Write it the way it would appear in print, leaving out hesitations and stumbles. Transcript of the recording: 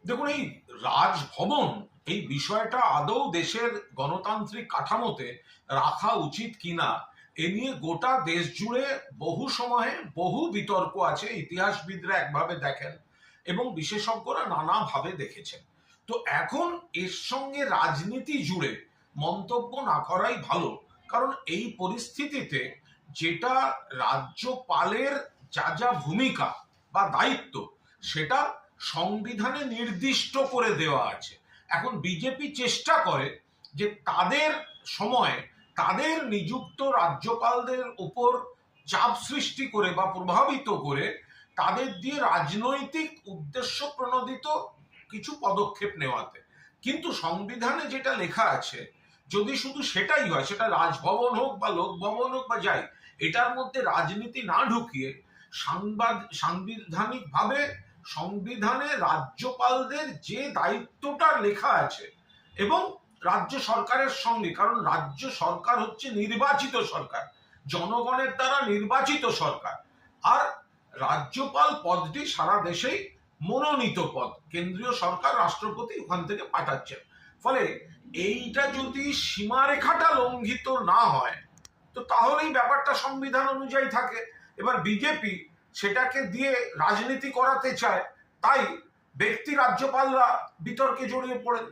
দেখুন, এই রাজভবন এই বিষয়টা আদৌ দেশের গণতান্ত্রিক কাঠামোতে রাখা উচিত কিনা এ নিয়ে গোটা দেশ জুড়ে বহু সময়ে বহু বিতর্ক আছে। ইতিহাসবিদরা একভাবে দেখেন এবং বিশেষজ্ঞরা নানাভাবে দেখেছেন। তো এখন এর সঙ্গে রাজনীতি জুড়ে মন্তব্য না করাই ভালো, কারণ এই পরিস্থিতিতে যেটা রাজ্যপালের যা যা ভূমিকা বা দায়িত্ব সেটা সংবিধানে নির্দিষ্ট করে দেওয়া আছে। এখন বিজেপি চেষ্টা করে যে তাদের সময় তাদের নিযুক্ত রাজ্যপালদের উপর চাপ সৃষ্টি করে বা প্রভাবিত করে তাদের দিয়ে রাজনৈতিক উদ্দেশ্য প্রণোদিত কিছু পদক্ষেপ নেওয়াতে। কিন্তু সংবিধানে যেটা লেখা আছে, যদি শুধু সেটাই হয়, সেটা রাজভবন হোক বা লোকভবন হোক বা যাই, এটার মধ্যে রাজনীতি না ঢুকিয়ে সাংবিধানিকভাবে সংবিধানে রাজ্যপালদের যে দায়িত্বটা লেখা আছে এবং রাজ্য সরকারের সঙ্গে, কারণ রাজ্য সরকার হচ্ছে নির্বাচিত সরকার, জনগণের দ্বারা নির্বাচিত সরকার, আর রাজ্যপাল পদটি সারা দেশেই মনোনীত পদ, কেন্দ্রীয় সরকার রাষ্ট্রপতি ওখান থেকে পাঠাচ্ছেন। ফলে এইটা যদি সীমারেখাটা লঙ্ঘিত না হয় তো তাহলেই ব্যাপারটা সংবিধান অনুযায়ী থাকে। এবার বিজেপি সেটাকে দিয়ে রাজনীতি করাতে চায়, তাই ব্যক্তি রাজ্যপালরা বিতর্কে জড়িয়ে পড়েন।